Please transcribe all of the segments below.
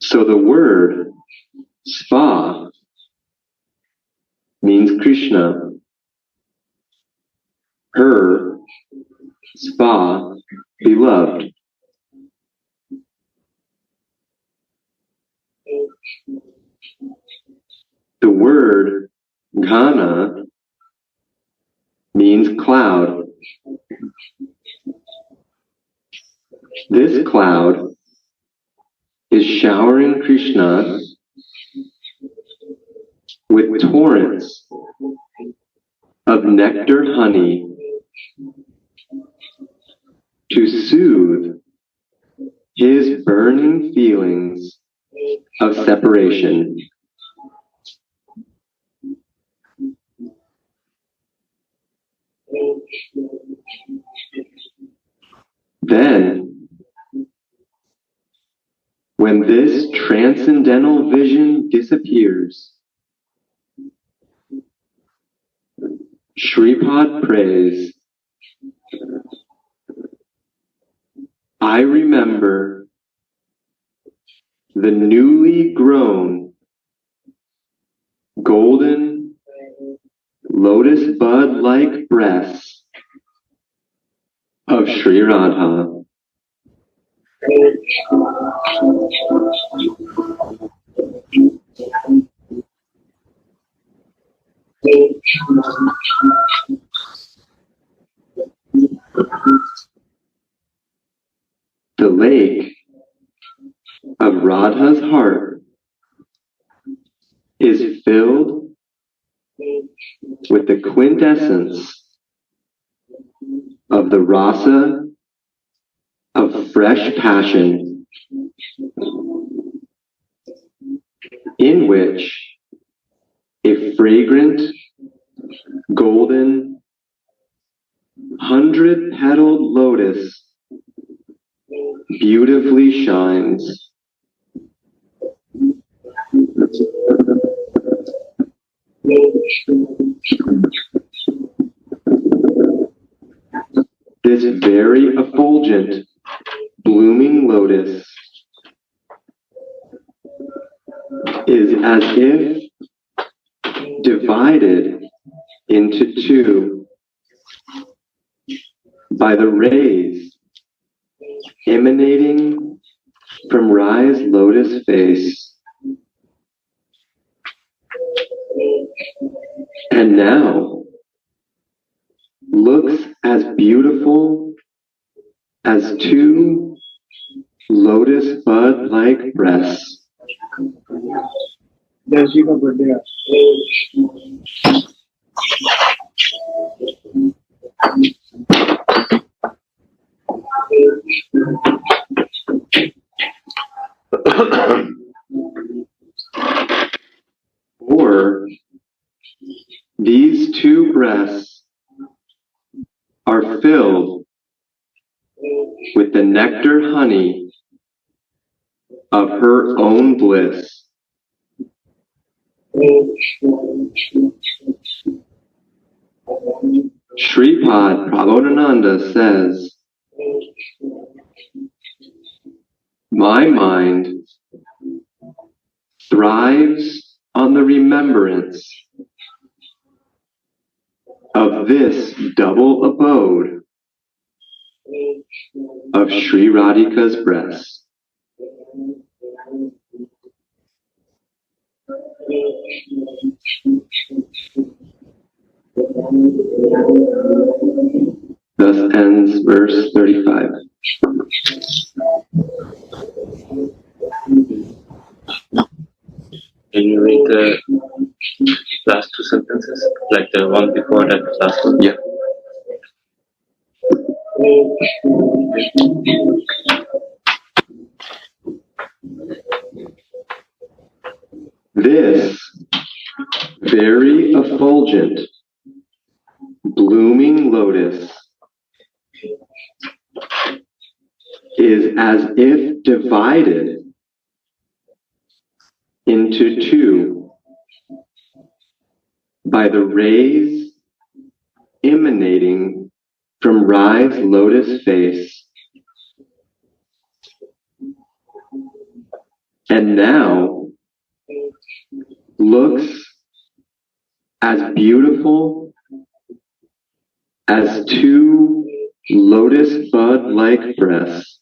So the word spa means Krishna. Her spa, beloved. The word ghana means cloud. This cloud is showering Krishna with torrents of nectar honey to soothe his burning feelings of separation. Then, when this transcendental vision disappears, Shripad prays, I remember the newly grown golden lotus bud-like breasts of Sri Radha. The lake of Radha's heart is filled with the quintessence of the Rasa of fresh passion, in which a fragrant, golden, 100-petaled lotus beautifully shines. This very effulgent, blooming lotus is as if divided into two by the rays emanating from Rai's lotus face. And now looks as beautiful as two lotus bud-like breasts. Or these two breasts are filled with the nectar honey of her own bliss. Shripad Prabodhananda says, my mind thrives on the remembrance of this double abode of Sri Radhika's breast. Thus ends verse 35. Can you read the last two sentences? Like the one before that last one? Yeah. This very effulgent, blooming lotus is as if divided into two by the rays emanating from Rai's lotus face. and now looks as beautiful as two lotus bud-like breasts.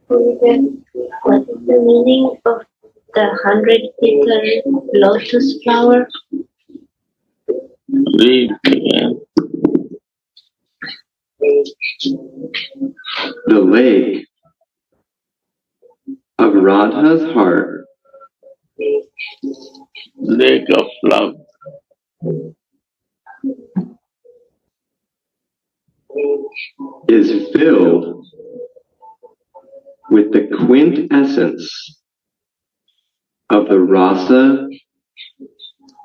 What is the meaning of the 100-petal lotus flower? Read again. The lake of Radha's heart Lake of love. is filled with the quintessence of the rasa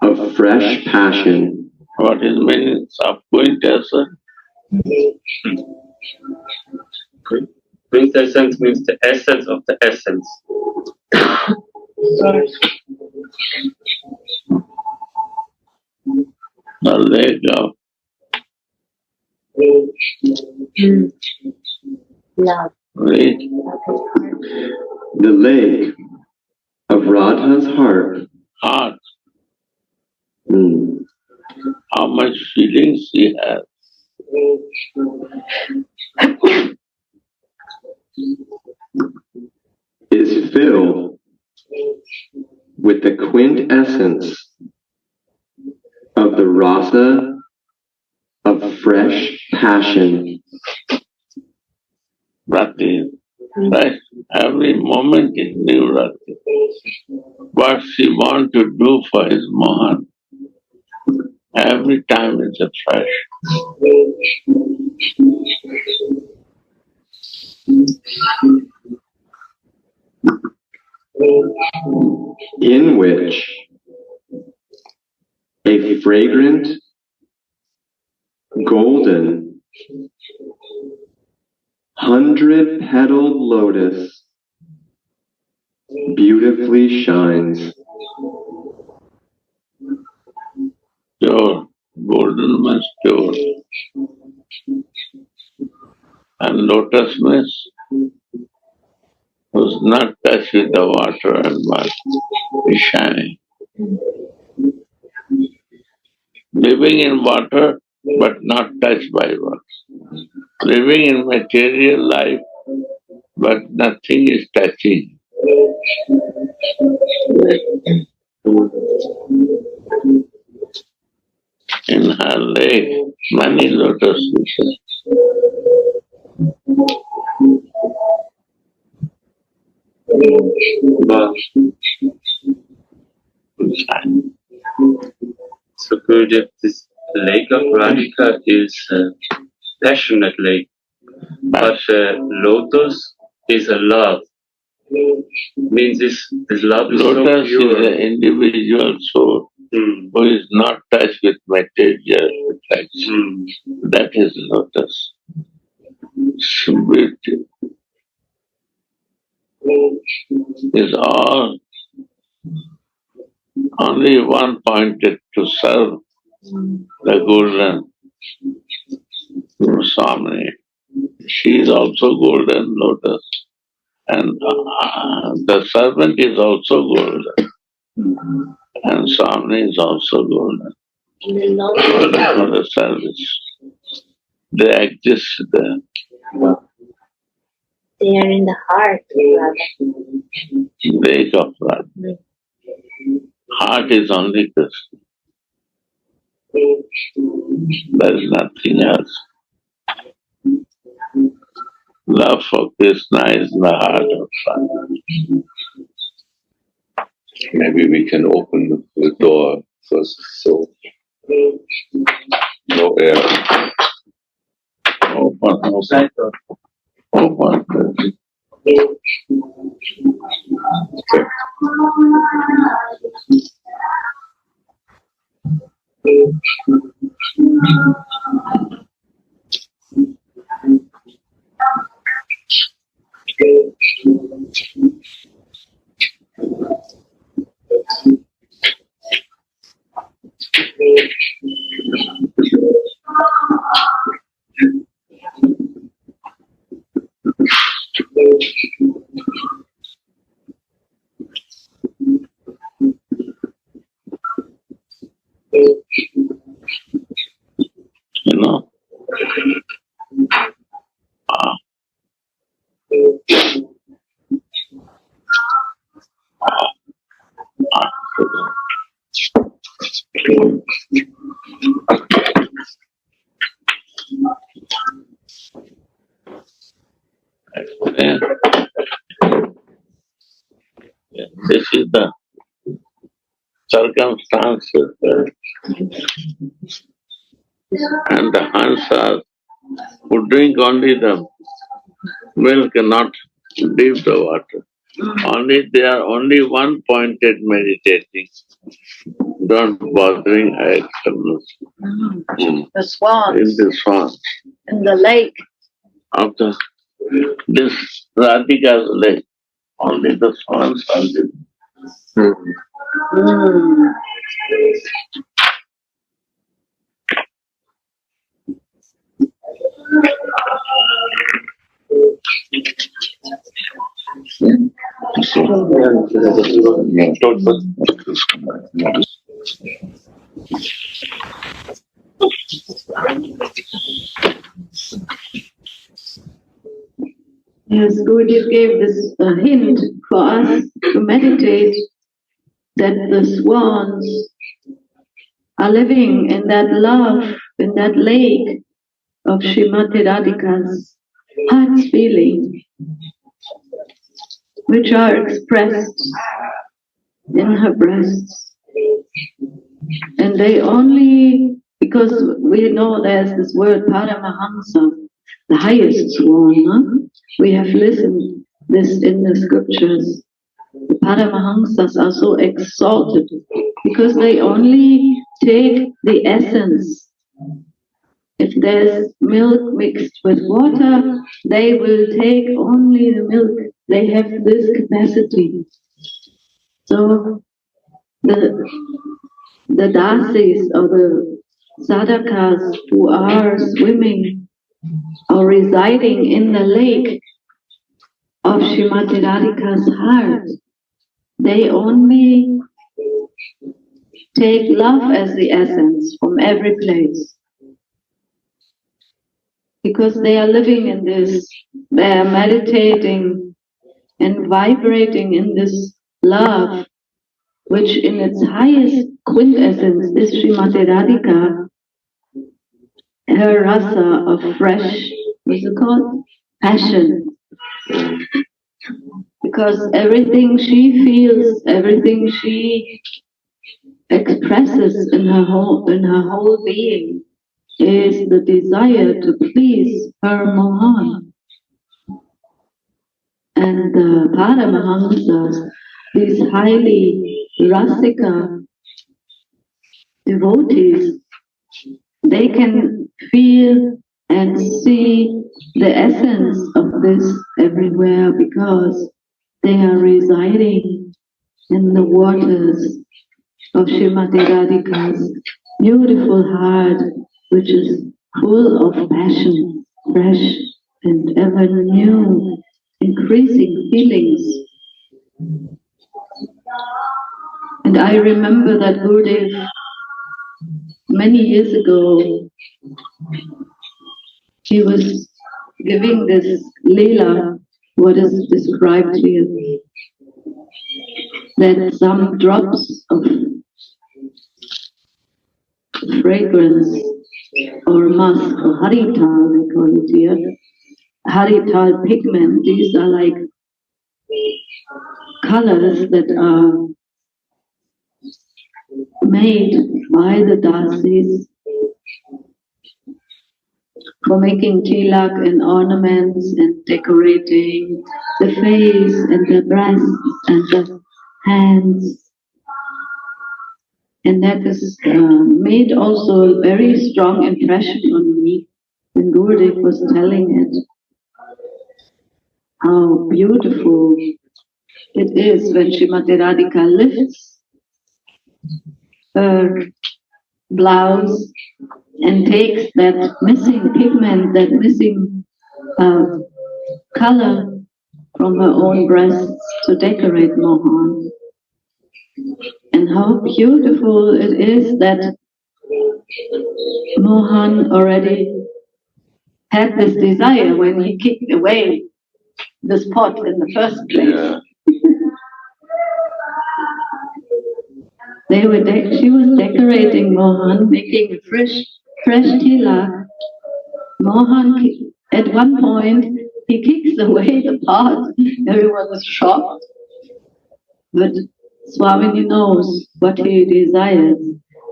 of fresh passion. What is meaning of quintessence? Quintessence means the essence of the essence. The lake of Love. read. The lake of Radha's heart Heart. mm, How much feelings she has. is filled with the quintessence of the rasa of fresh passion. Rati. Right? Every moment is new Rati. What she wants to do for his Mohan. Every time is a fresh. In which a fragrant, golden, 100-petaled lotus beautifully shines. Pure. Golden means pure. And lotus means who's not touched with the water and mud is shining. Living in water but not touched by water. Living in material life but nothing is touching. In her lake, many lotuses. But so Gurudev, this lake of Radhika is a passionate lake, but lotus is a love. Means this love is Lotus so is pure. an individual soul who is not touched with material effects. That is lotus. Beauty is all only one pointed to serve the golden Swami. She is also golden lotus. And the servant is also golden. And Swami is also golden. And the lotus, For the service. They exist there. They are in the heart, Radha. Lake of Radha. Heart is only Krishna. There is nothing else. Love for Krishna is the heart of Radha. Maybe we can open the door first, so no air. Open. Open. You know? This is the circumstances. And the Hansas who drink only the milk and not deep the water. Only they are only one-pointed meditating, don't bothering externals. The swans In the swans. in the lake. After this Radhika's lake, only the swans are there. Yes, Gurudev gave this hint for us to meditate that the swans are living in that love, in that lake of Srimati Radhika's heart's feeling, which are expressed in her breasts. And they only, because we know there's this word Paramahamsa, the highest swan, huh? We have listened this in the scriptures. The Paramahamsas are so exalted because they only take the essence. If there's milk mixed with water, they will take only the milk. They have this capacity. So the dasis or the sadhakas who are swimming or residing in the lake of Srimati Radhika's heart, they only take love as the essence from every place. Because they are living in this, they are meditating and vibrating in this love, which in its highest quintessence is Srimati Radhika, her rasa of fresh, what's it called? Passion. Because everything she feels, everything she expresses in her whole being is the desire to please her Mohan. And the Paramahamsas, these highly rasika devotees, they can feel and see the essence of this everywhere because they are residing in the waters of Srimati Radhika's beautiful heart, which is full of passion, fresh and ever new, increasing feelings. And I remember that Gurudev, many years ago, she was giving this lila, what is described here, that some drops of fragrance or musk or harital, they call it here, harital pigment, these are like colors that are made by the dasis for making tilak and ornaments and decorating the face and the breasts and the hands. And that has made also a very strong impression on me when Gurudev was telling it, how beautiful it is when Srimati Radhika lifts her blouse and takes that missing pigment, that missing color from her own breasts to decorate Mohan. And how beautiful it is that Mohan already had this desire when he kicked away the spot in the first place. Yeah. She was decorating Mohan, making a fresh tilak. Mohan, at one point, he kicks away the part. Everyone was shocked. But Swamini knows what he desires.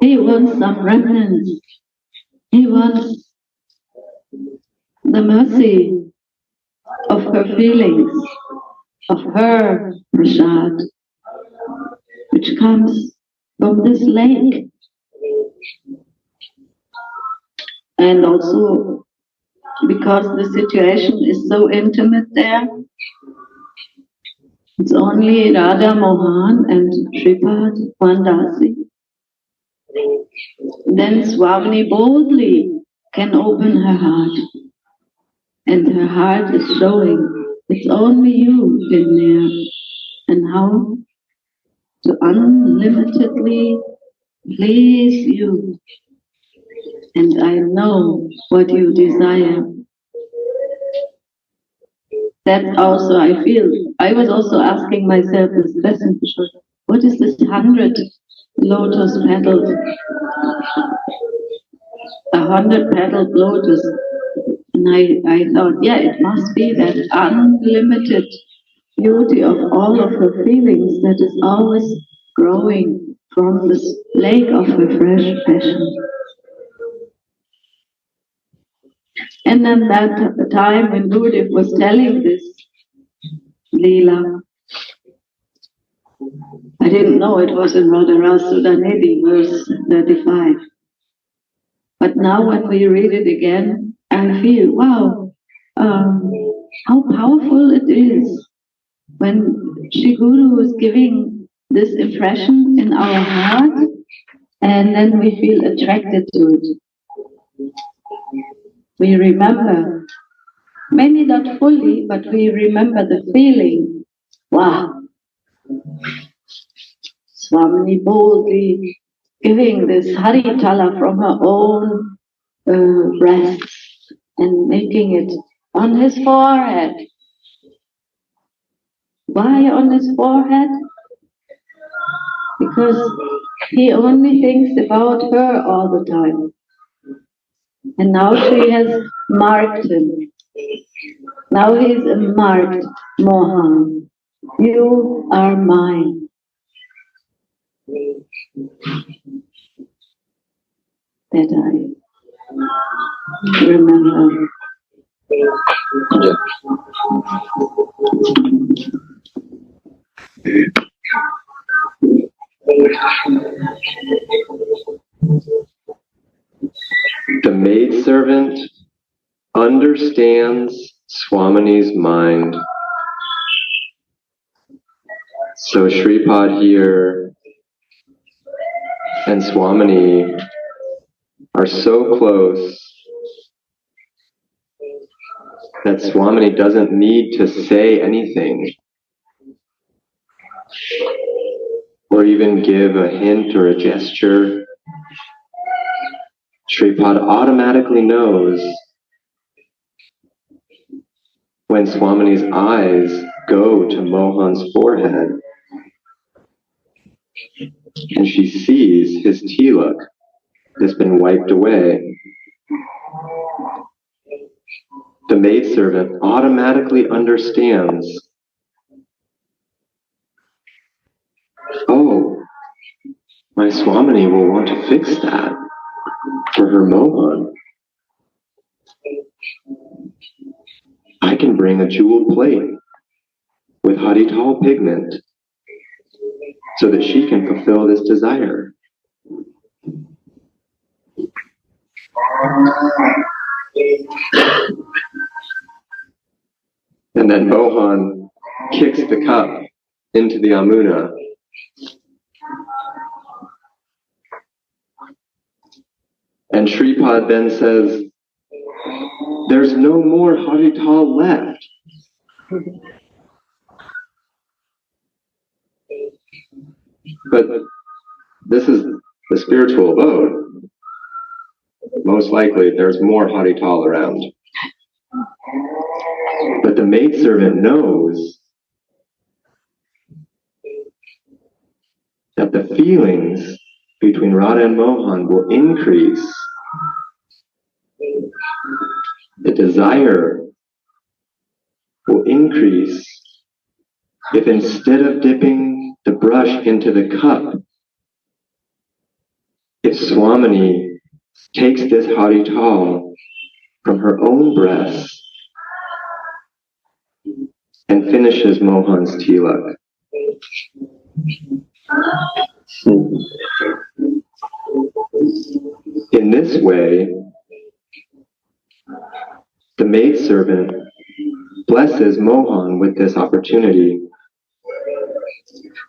He wants some remnants. He wants the mercy of her feelings, of her prasad, which comes from this lake. And also because the situation is so intimate there, it's only Radha Mohan and Shripad Pandasi. Then Swamini boldly can open her heart. And her heart is showing, it's only you in there. And how to unlimitedly please you. And I know what you desire. That also I feel. I was also asking myself this question, what is this 100 lotus petals? 100 petaled lotus. And I thought, yeah, it must be that unlimited beauty of all of her feelings that is always growing from this lake of her fresh passion. And then that time when Gurudev was telling this Leela, I didn't know it was in Radha Sudhanidhi, verse 35. But now when we read it again, I feel, wow, how powerful it is when Shri Guru is giving this impression in our heart, and then we feel attracted to it. We remember, maybe not fully, but we remember the feeling. Wow! Swamini boldly giving this Haritala from her own breasts and making it on his forehead. Why on his forehead? Because he only thinks about her all the time. And now she has marked him. Now he is a marked Mohan. You are mine. That I remember. The maidservant understands Swamini's mind. So Shripad here and Swamini are so close that Swamini doesn't need to say anything or even give a hint or a gesture. Shripad automatically knows when Swamini's eyes go to Mohan's forehead, and she sees his tilak that's been wiped away, the maidservant automatically understands, oh, my Swamini will want to fix that for her Mohan. I can bring a jeweled plate with Harital pigment so that she can fulfill this desire. And then Mohan kicks the cup into the Amuna. And Shripad then says, there's no more Harital left. But this is the spiritual abode. Most likely there's more Harital around. But the maidservant knows that the feelings between Radha and Mohan will increase. The desire will increase if instead of dipping the brush into the cup, if Swamini takes this Harital from her own breast and finishes Mohan's tilak. In this way, the maidservant blesses Mohan with this opportunity,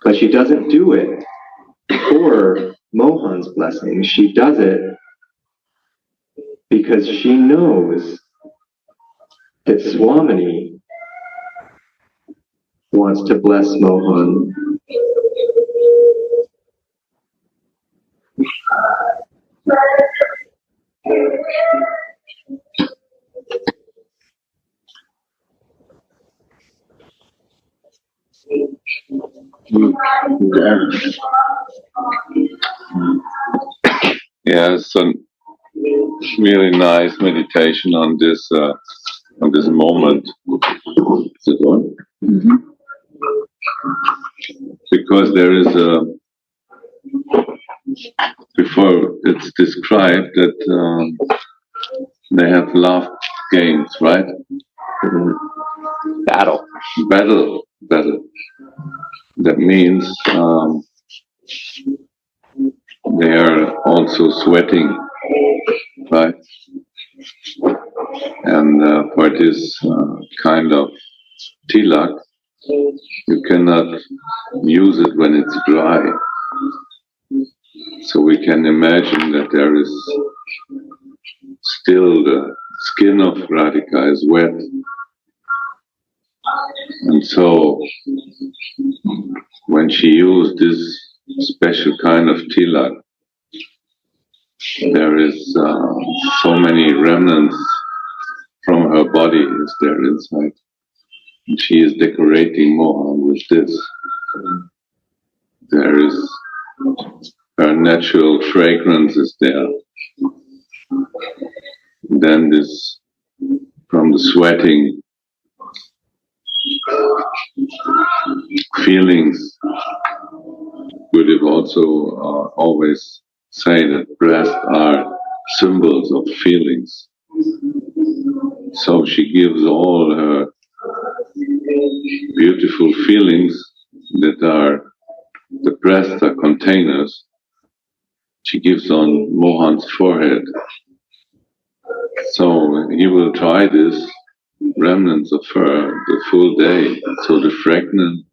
but she doesn't do it for Mohan's blessing. She does it because she knows that Swamini wants to bless Mohan. Yeah, it's a really nice meditation on this moment. Is it on? Mm-hmm. Because there is before it's described that they have love games, right? Battle. That means they are also sweating, right? And for this kind of tilak, you cannot use it when it's dry. So we can imagine that there is still the skin of Radhika is wet. And so when she used this special kind of tilak, there is so many remnants from her body is there inside. And she is decorating Mohan with this. There is her natural fragrance is there. Then this, from the sweating, feelings. Buddha also always say that breasts are symbols of feelings. So she gives all her beautiful feelings that are, the breasts are containers. She gives on Mohan's forehead. So he will try this remnants of her the full day. So the fragment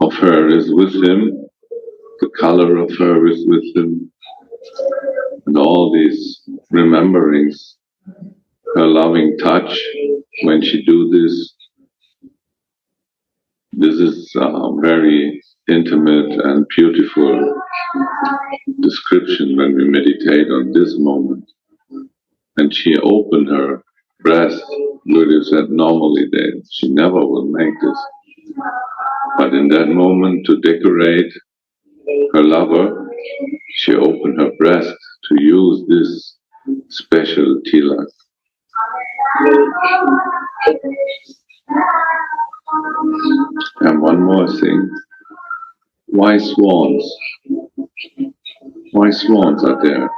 of her is with him, the color of her is with him, and all these rememberings, her loving touch when she do this. This is a very intimate and beautiful description when we meditate on this moment. And she opened her breast, Gurudev said normally she never will make this. But in that moment, to decorate her lover, she opened her breast to use this special tilak. And one more thing, why swans? Why swans are there?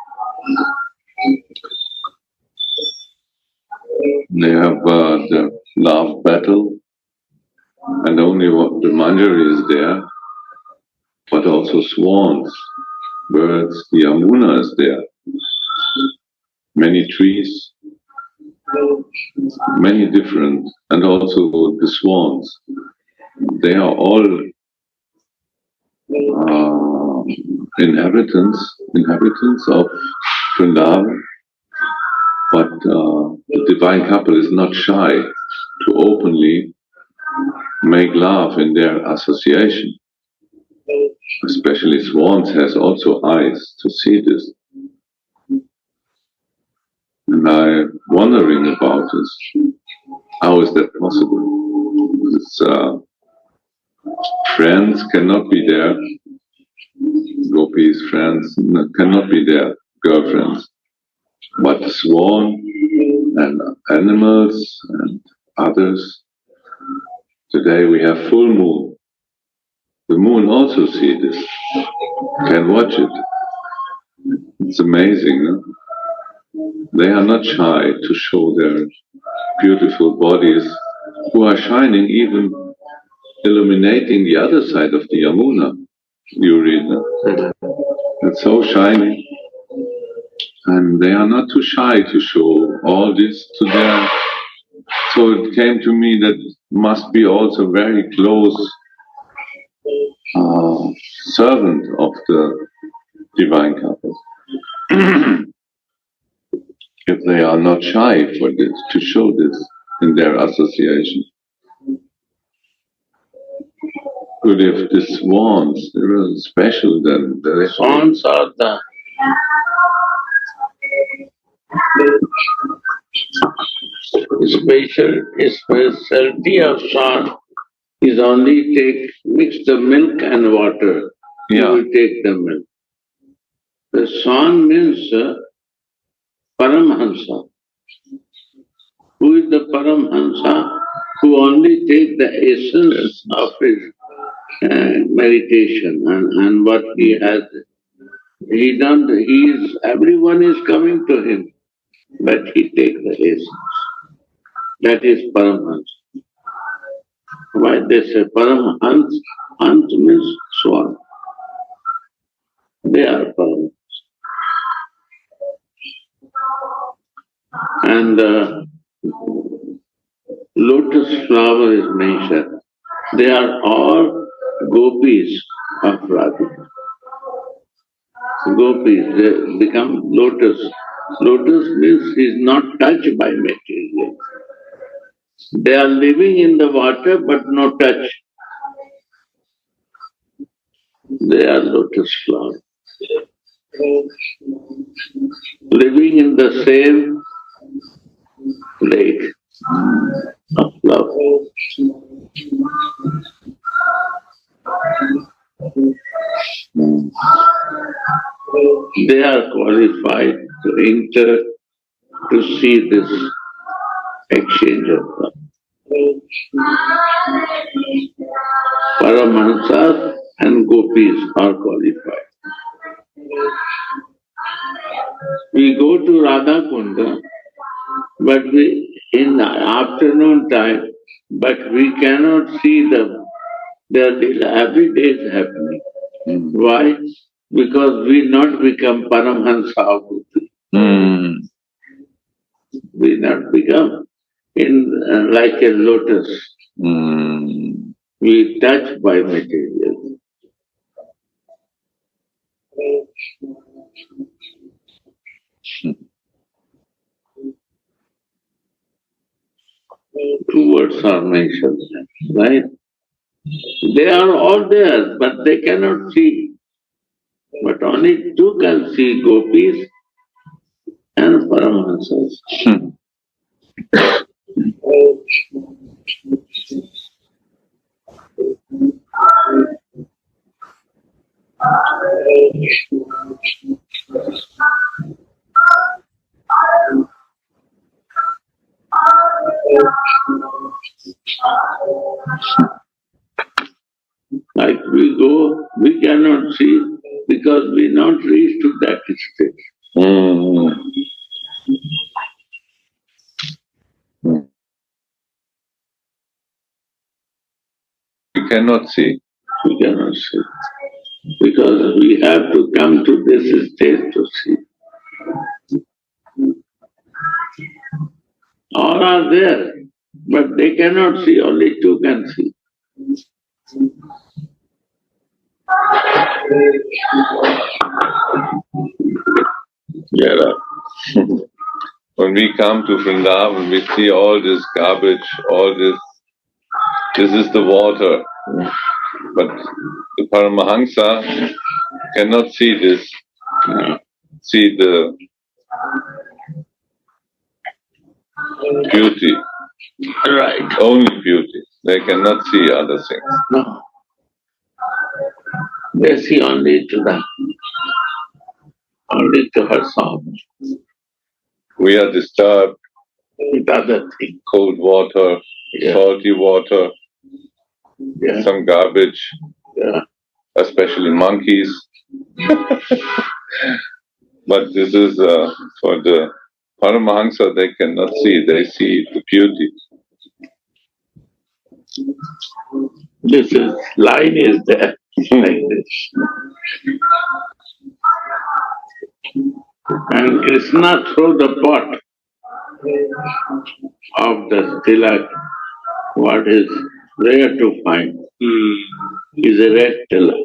They have the love battle, and only the manjari is there, but also swans, birds, the Yamuna is there, many trees, many different, and also the swans. They are all inhabitants of Vrindavan, but the divine couple is not shy to openly make love in their association. Especially swans has also eyes to see this. And I'm wondering about this. How is that possible? Friends cannot be there. Gopis, friends cannot be there, girlfriends. But the swan and animals and others. Today we have full moon. The moon also sees this, can watch it. It's amazing, no? They are not shy to show their beautiful bodies, who are shining, even illuminating the other side of the Yamuna. You read, no? It's so shiny. And they are not too shy to show all this to their... So it came to me that must be also very close servant of the divine couple. If they are not shy for this, to show this in their association. But if the swans, they are special then. Swans are the specialty of swan is only mix the milk and water. Yeah. You will take the milk. The swan means Paramhansa. Who is the Paramhansa? Who only take the essence of his meditation and what he has. Everyone is coming to him, but he takes the essence. That is Paramhansa. Why they say Paramhansa? Hans means swan. They are Paramhansa. And lotus flower is mentioned. They are all gopis of Radha. Gopis, they become lotus. Lotus means is not touched by material. They are living in the water but no touch. They are lotus flower. Living in the same lake of love. They are qualified to enter to see this exchange of love. Paramahansas and gopis are qualified. We go to Radha Kunda, but in the afternoon time, but we cannot see them. Every day is happening. Why? Because we not become Paramhansa Ahuti. We not become like a lotus. We touch by material. Two words are mentioned, right? They are all there, but they cannot see. But only two can see, gopis and Paramahansas. Like we go, we cannot see because we not reach to that stage. We cannot see. We cannot see. Because we have to come to this stage to see. All are there, but they cannot see, only two can see. Yeah. When we come to Vrindavan, we see all this garbage, all this. This is the water. But the Paramahansa cannot see this. See the beauty. Right. Only beauty. They cannot see other things. No. They see only to her sound. We are disturbed. With other things. Cold water, salty water, some garbage, especially monkeys. But this is for the Paramahansa, they cannot see. They see the beauty. This line is there, like this. And Krishna threw the pot of the tilak, what is rare to find, is a red tilak.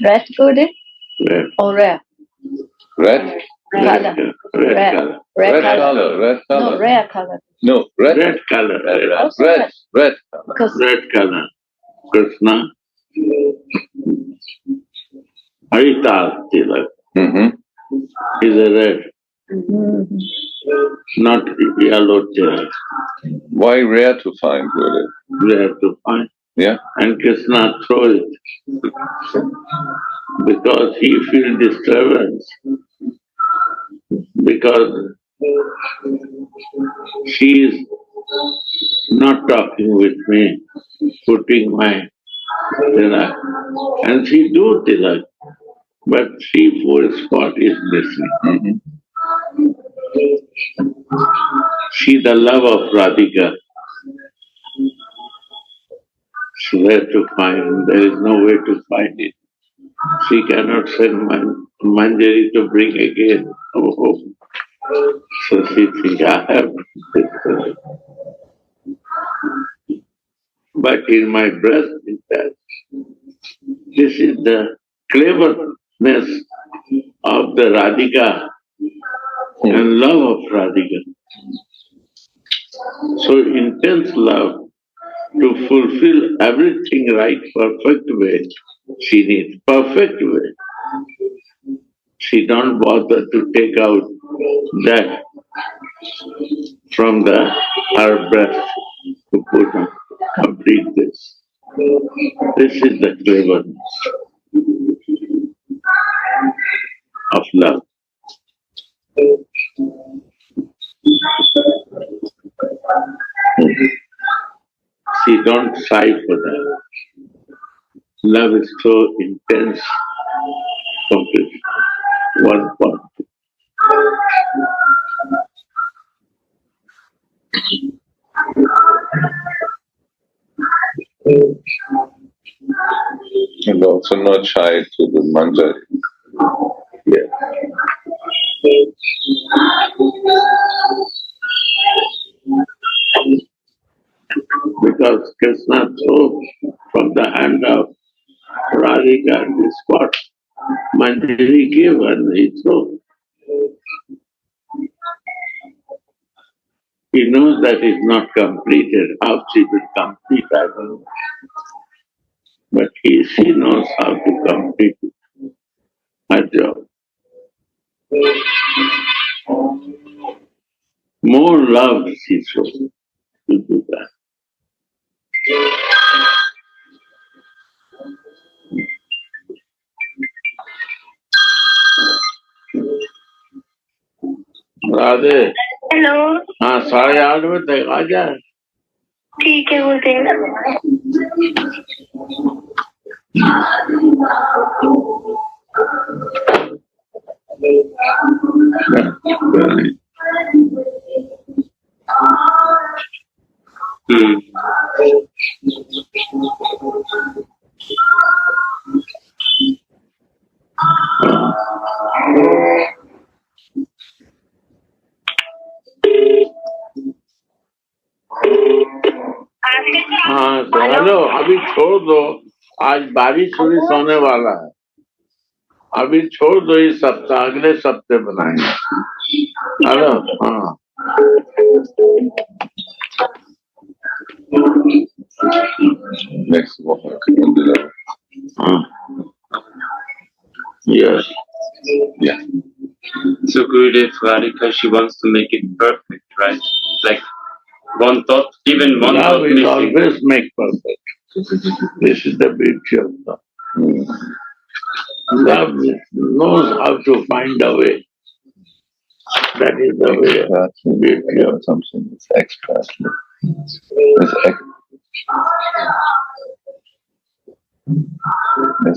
Red golden Red. or rare? Red? Red Color. red color. Red color. Red color. No, rare color. No, red. Red color. Also Red. Red. Because Red color. Krishna. Harita tilak is a red, not yellow tilak. Why rare to find, really? Rare to find. Yeah? And Krishna throws it because he feels disturbance. Because she is not talking with me, putting my tilak. And she do tilak, but 3-4 spot is missing. She the love of Radhika. So where to find? There is no way to find it. She cannot send Manjari to bring again home. So she thinks, I have this. But in my breast is that. This is the cleverness of the Radhika and love of Radhika. So intense love to fulfill everything right, perfect way, she needs perfect way. She don't bother to take out that from her breast to put on, complete this. This is the cleverness of love. She don't sigh for that. Love is so intense, complete. One part. And also not shy to the Manjari. Yeah. Because Krishna threw from the hand of Radhika this spot. Manjari gave and he threw. He knows that it's not completed. How she will complete, I don't know. But she knows how to complete her job. More more love she shows into that. Radhe hello, हाँ 8:30 बजे तक आ जाए। ठीक है गुरुदेव। हाँ तो hello, अभी छोड़ दो, आज बारिश होने वाला है, अभी छोड़ दो इस सप्ताह, अगले सप्ताह बनाएंगे। हेलो हाँ Next walk on the level. Yes. Yeah. So Gurudev, Radhika, she wants to make it perfect, right? Like one thought, even one Love thought will missing. always make perfect. This is the beauty of love. Love knows how to find a way. That is the way. That's the beauty of something. It's expert.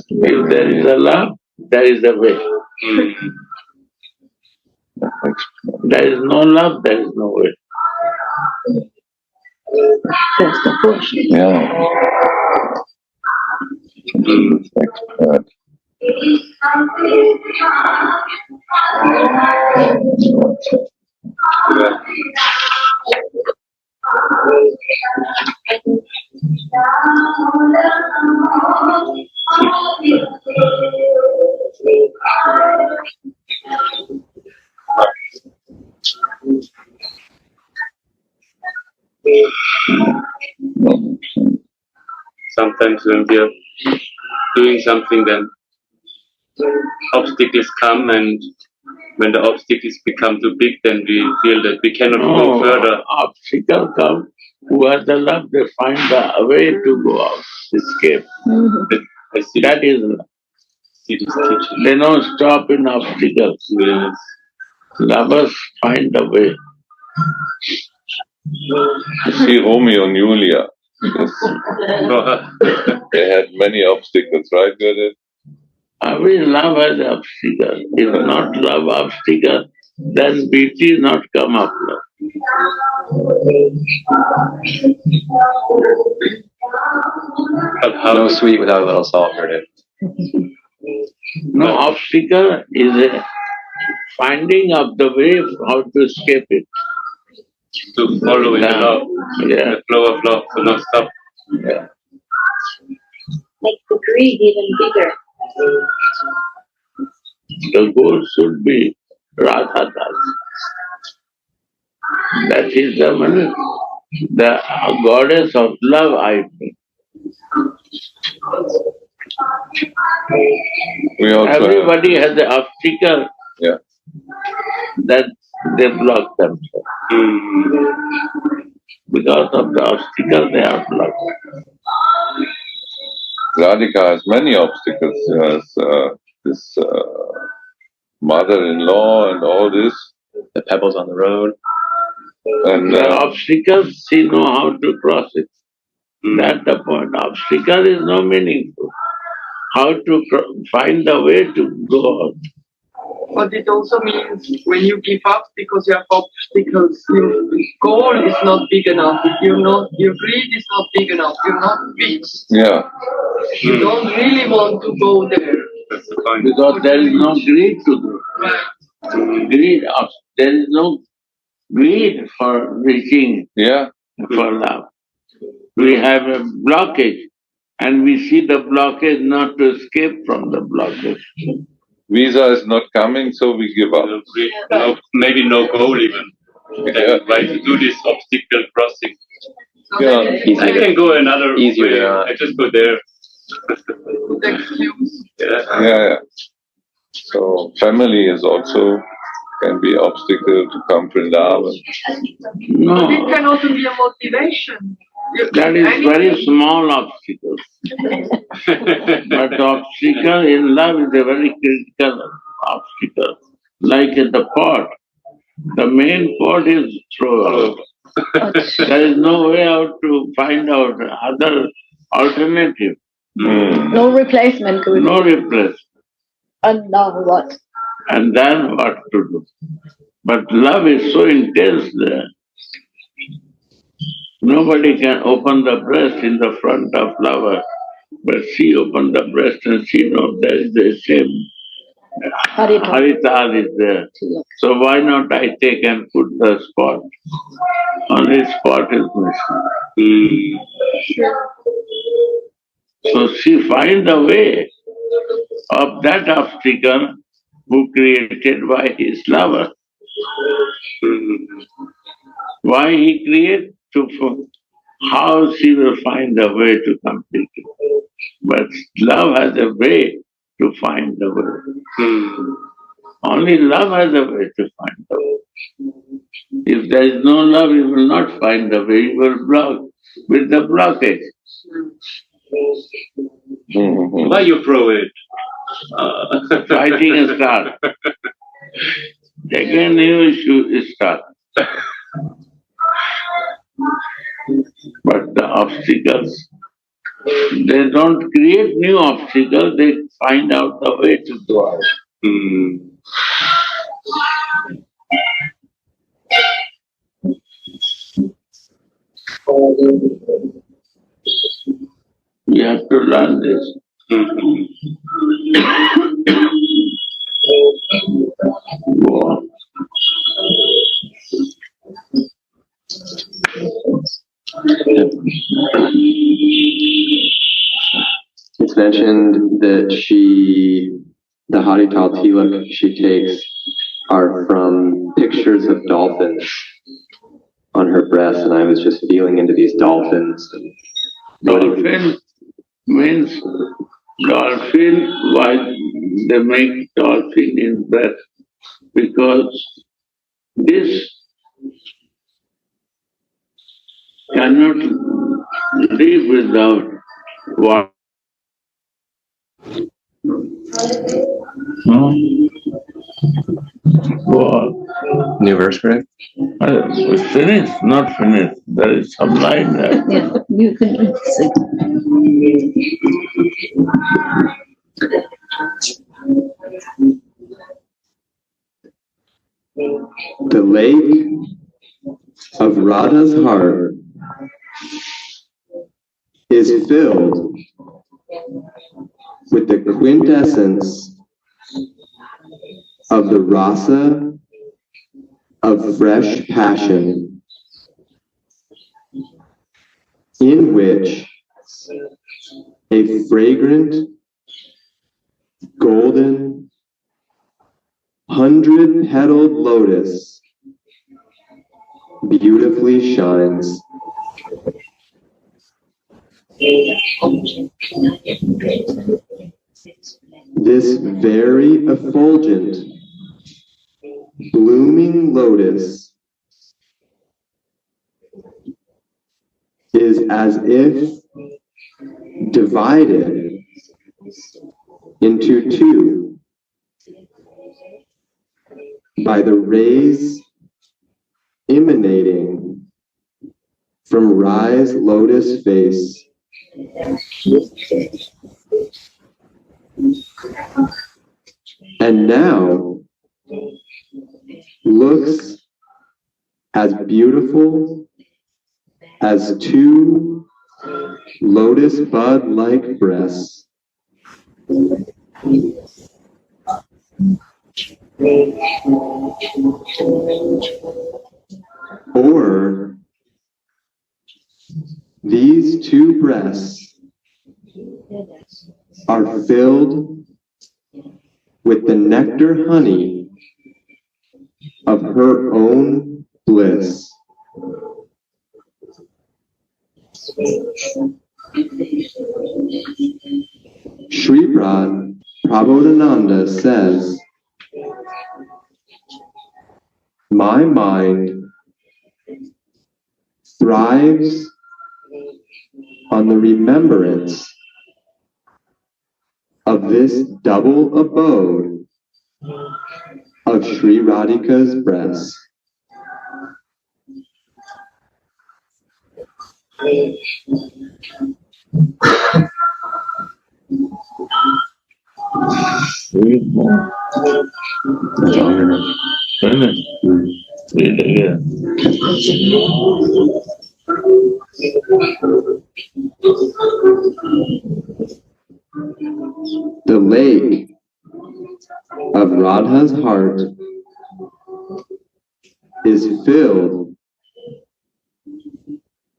If there is a love, there is a way. There is no love, there is no way. That's the push. Yeah. It's expert. Sometimes when we are doing something, then obstacles come, and when the obstacles become too big, then we feel that we cannot go further. Obstacle come, who has the love, they find a way to go out, escape. I see That is love. this teaching. They don't stop in obstacles. Yes. Lovers find a way. You see Romeo and Julia. They had many obstacles, right, Gurudev? Every love has obstacle. If not love obstacle, then beauty not come up. No sweet without a little salt, Gurudev. No obstacle is a finding of the way how to escape it. To follow in the love, Yeah. the flow of love, to not stop. Yeah. Make the greed even bigger. The goal should be Radha Das. That is the goddess of love, I think. We also Everybody has the obstacle yeah. that they block themselves. Because of the obstacle, they are blocked. Radhika has many obstacles. She has this mother-in-law and all this. The pebbles on the road. And The obstacles, she know how to cross it. That's the point. Obstacle is no meaningful. How to find the way to go out. But it also means when you give up because you have obstacles, your goal is not big enough. If your greed is not big enough, you're not fixed. yeah. You don't really want to go there. That's the point. Because there is no greed to do. Right. Greed, there is no greed for reaching Yeah. for love. We have a blockage, and we see the blockage not to escape from the blockage. Visa is not coming, so we give up. Maybe no goal even. Yeah. Why to do this obstacle crossing? Yeah. I can go another Easier way. to- I just go there. Good excuse. Yeah. Yeah, yeah. So family is also can be obstacle to come to Vrindavan. No, But it can also be a motivation. that is very small obstacle. But the obstacle in love is a very critical obstacle. Like in the pot, the main pot is thrown out. There is no way out to find out other alternative. No replacement, Guru. No replace. And now what? And then what to do? But love is so intense there. Nobody can open the breast in the front of lover. But she opened the breast and she knows there is the same. Harital is there. So why not I take and put the spot? Only spot is missing. So she finds a way of that obstacle who created by his lover. Why he created? How she will find a way to complete it. But love has a way to find the way. Only love has a way to find the way. If there is no love, you will not find the way. You will block with the blockage. Why you prove it? Fighting a start. Again, new issue start. But the obstacles, they don't create new obstacles, they find out the way to go out. We have to learn this. Go on. It's mentioned that the Harital Tilak she takes are from pictures of dolphins on her breast, and I was just feeling into these dolphins. Dolphin means dolphin, why they make dolphin in breath? Because this cannot live without water. New verse, correct? It's finished, not finished. There is some line there. Yeah, you can sing. The lake of Radha's heart is filled with the quintessence of the Rasa of fresh passion, in which a fragrant, golden, 100-petaled lotus beautifully shines. This very effulgent, blooming lotus is as if divided into two by the rays emanating from Rai's lotus face. And now looks as beautiful as two lotus bud-like breasts. Or these two breasts are filled with the nectar honey of her own bliss. Sri Prabodhananda says, my mind thrives on the remembrance of this double abode of Sri Radhika's breast. The lake of Radha's heart is filled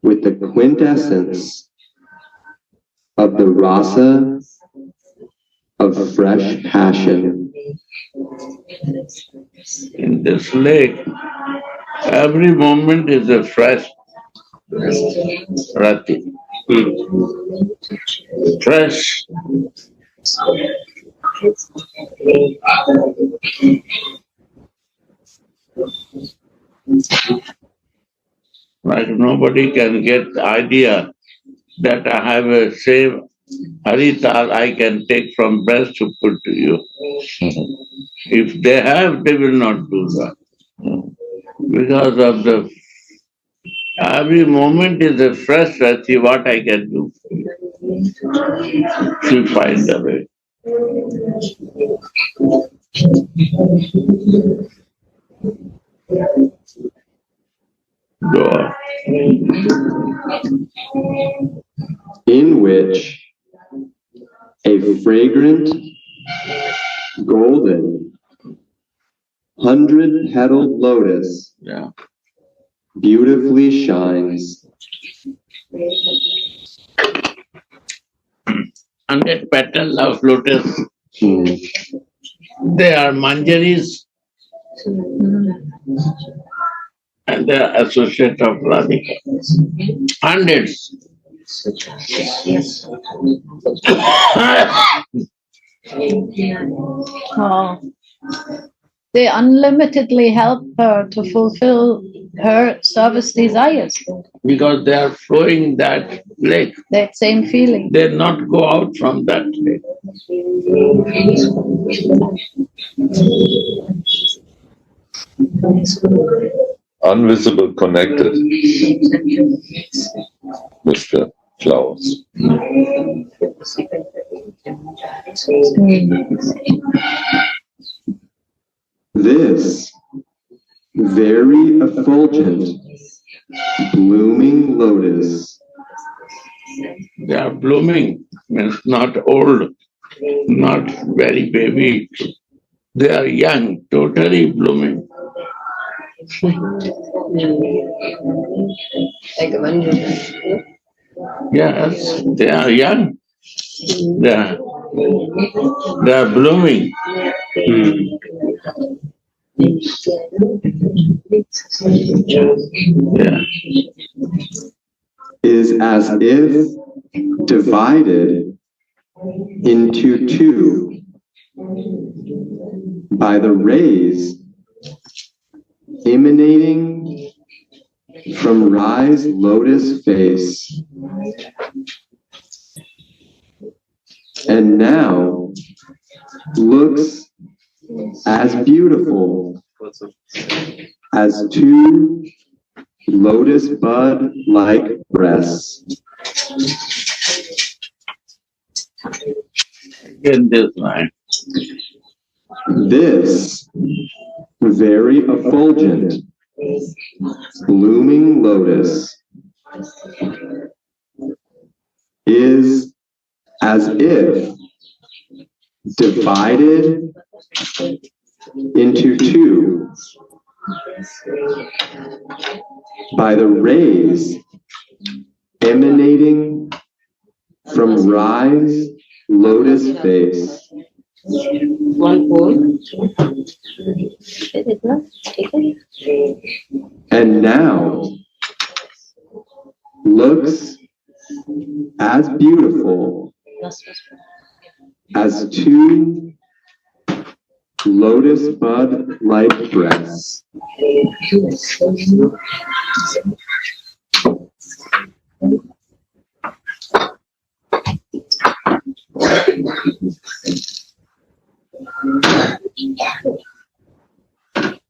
with the quintessence of the Rasa of fresh passion. In this lake, every moment is a fresh rati. Fresh. Like nobody can get the idea that I have a same harital I can take from breast to put to you. If they have, they will not do that. Because of the every moment is a fresh rati, what I can do for you. She finds a way. Go on. In which a fragrant, golden, 100-petaled lotus Yeah. beautifully shines. 100 petals of lotus. They are manjaris and they are associate of Radhika. Hundreds. Oh. They unlimitedly help her to fulfill her service desires. Because they are flowing that lake. That same feeling. They not go out from that lake. Unvisible connected with the flowers. This very effulgent, blooming lotus They are blooming, means not old, not very baby. They are young, totally blooming. Yes, they are young. They are blooming. Yeah. is as if divided into two by the rays emanating from Rai's lotus face. And now looks as beautiful as two lotus bud-like breasts. In this line. This very effulgent, blooming lotus is as if divided into two by the rays emanating from Rai's lotus face. And now looks as beautiful as two lotus bud-like breasts.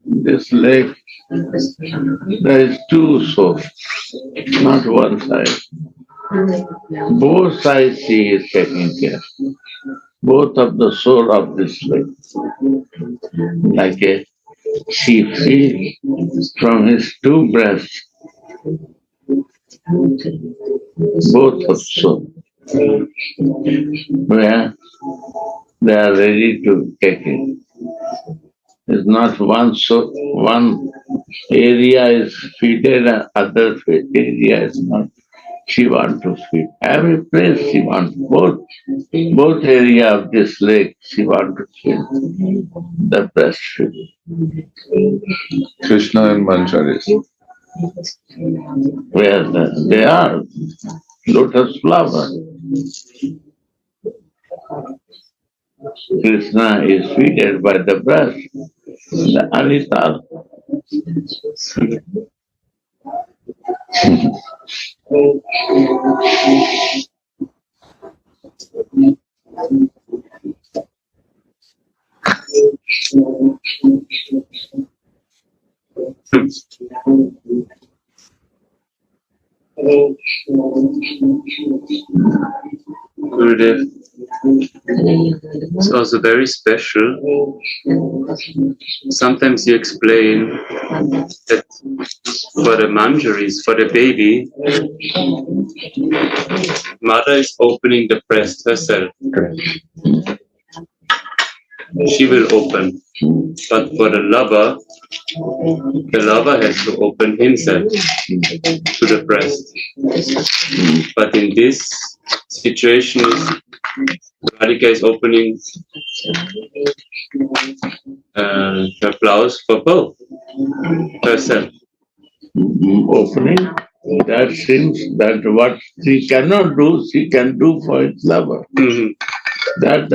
This lake, there is two sources, not one side. Both sides she is taking care. Both of the soul of this lake. Like she feeds from his two breasts, both of soul, where they are ready to take it. It's not one area is feeded and other area is not. She wants to feed. Every place she wants, both area of this lake she wants to feed. The breastfeed. Krishna and Manjaris. Where they are, lotus flower. Krishna is feeded by the breast, the Anita. Gurudev, it's also very special. Sometimes you explain that for the manjaris, for the baby, mother is opening the breast herself. She will open. But for the lover has to open himself to the breast. But in this situation, Radhika is opening her blouse for both herself. Opening, that seems that what she cannot do, she can do for its lover. Mm-hmm. That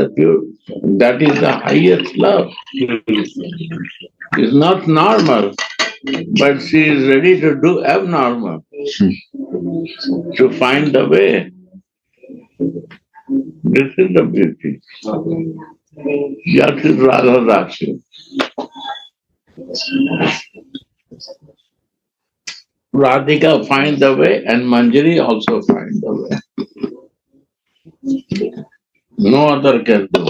is the highest love. It's not normal, but she is ready to do abnormal to find the way. This is the beauty. That is Radha Rasa. Radhika find the way and Manjari also find the way. No other can do.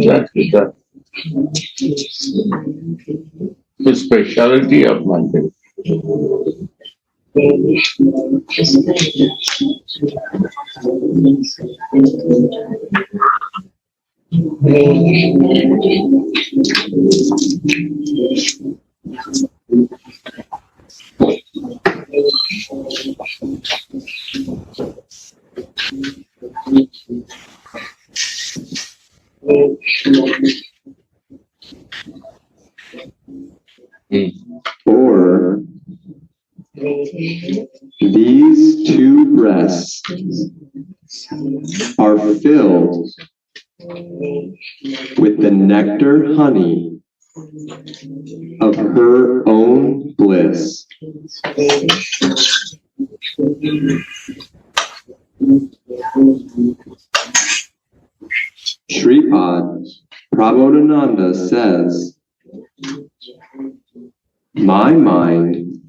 That is the speciality of Manjari. Or these two breasts are filled with the nectar honey of her own bliss. Sripad Prabodhananda says, my mind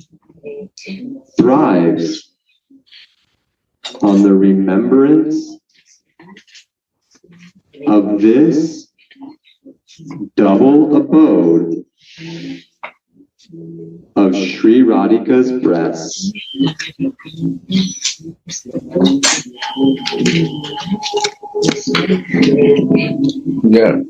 thrives on the remembrance of this double abode of Sri Radhika's breasts. Yeah.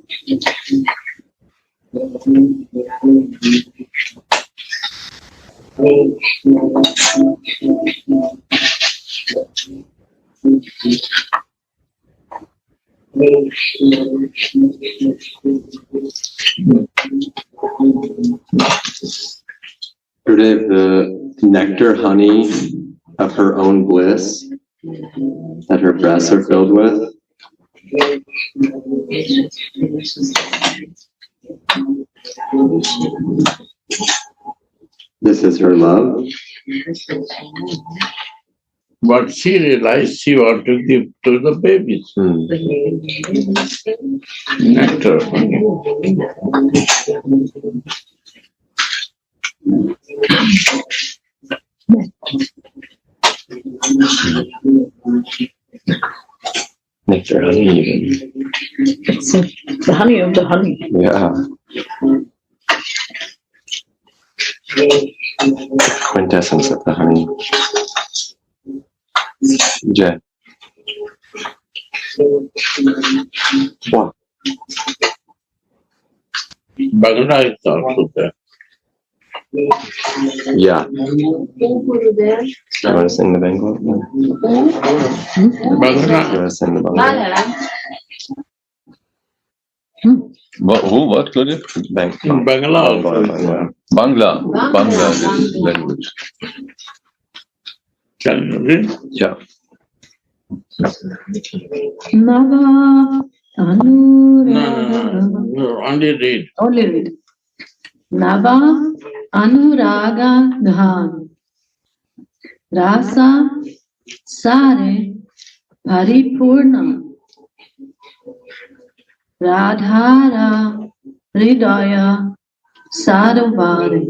The nectar honey of her own bliss that her breasts are filled with. This is her love. But she realized she wanted to give to the babies. Nectar. Nectar, honey, even. It's the honey of the honey. Yeah. Quintessence of the honey. Jay. What? Bangla is also there. Yeah. You want to sing the Bengal? You Bangla. want to sing the Bengal? What, Claudia? Bangla also is there. Bangla. Bangla is language. Can you read? Yeah. Nava Anuraga. No, only read. Only read. Nava Anuraga Dhan. Rasa Sare Paripurna. Radhara Hridaya Sadhuvari.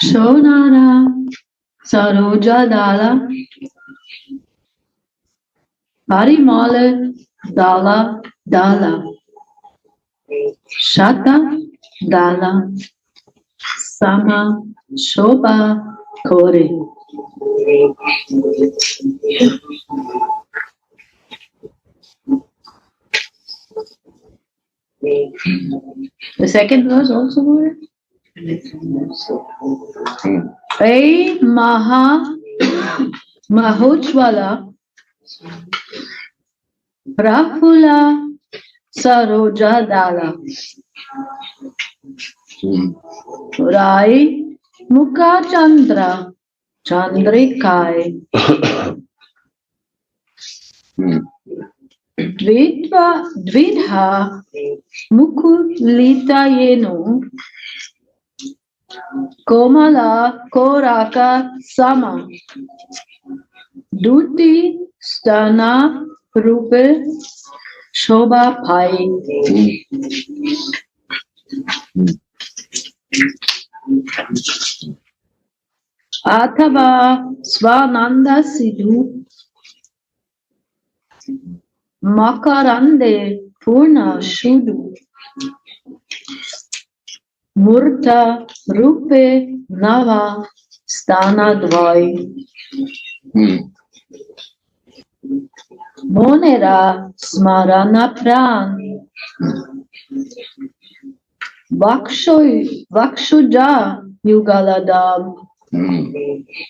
Shonara Saroja Dala Parimala Dala Dala Shata Dala Sama Shobha Kore. The second verse also there. Hey Mahojwala Prafula Saroja Dala Rai Mukha Chandra Chandrikai Dvidha Mukulita Yeno Komala Koraka Sama Duti Stana Rupe Shobha Pai. Athava Swananda Sidhu Makarande Purna Shudu Murta Rupe Nava Stana Dvai Monera Smarana Pran Vakshuja Yugaladam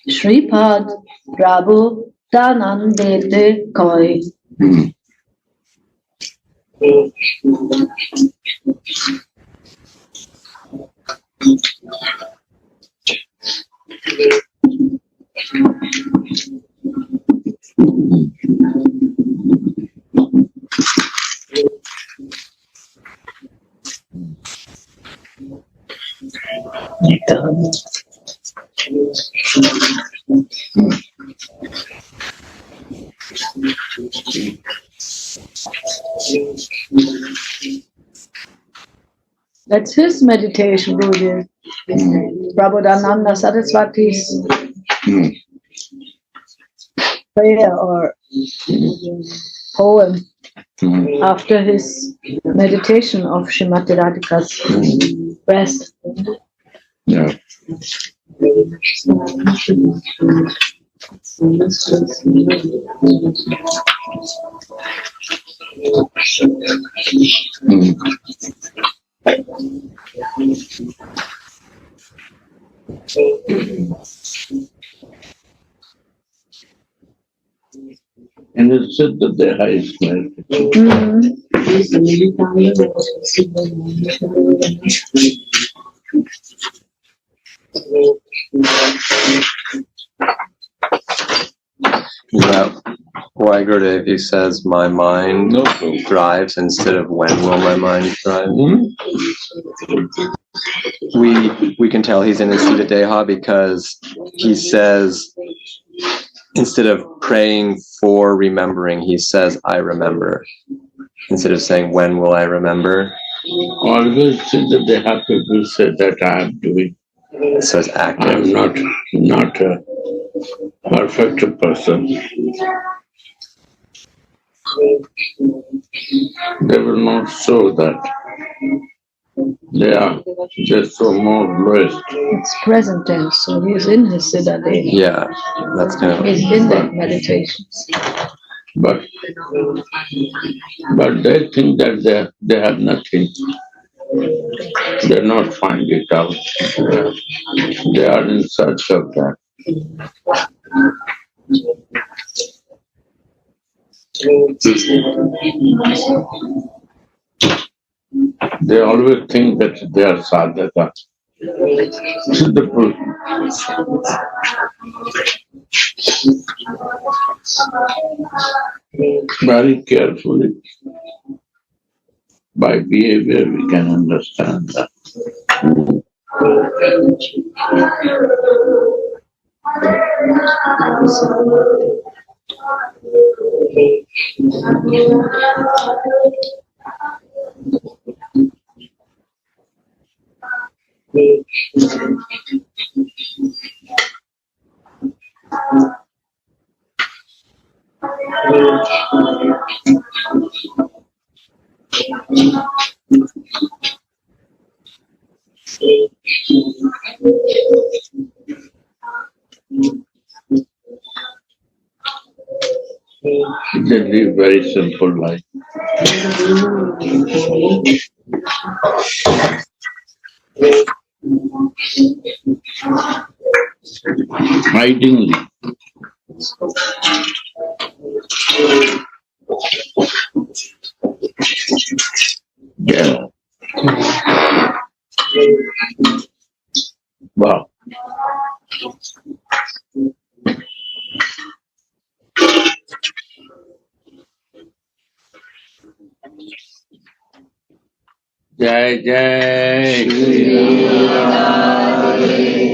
Shripad Prabhu Danandete Koi. That's his meditation, Guruji. Prabodhananda Saraswati's prayer or poem after his meditation of Srimati Radhika's breast. Yeah. And it's said that the highest meditation. Is that why Gurudev, he says, my mind drives instead of when will my mind drive? We can tell he's in his Siddha Deha because he says, instead of praying for remembering, he says, I remember. Instead of saying, when will I remember? Always Siddha Deha people say that I am doing. It says active. I am not a perfect person. They will not show that. They are just so more blessed. It's present tense, so he's in his Siddha Deha. Yeah, that's kind of. He's in that meditation. But they think that they have nothing. They not find it out. They are in search of that. They always think that they are sadhaka. Very carefully, by behavior, we can understand that. They live very simple life. Hidingly. Yeah. Wow. Jai Jai Shri Radha.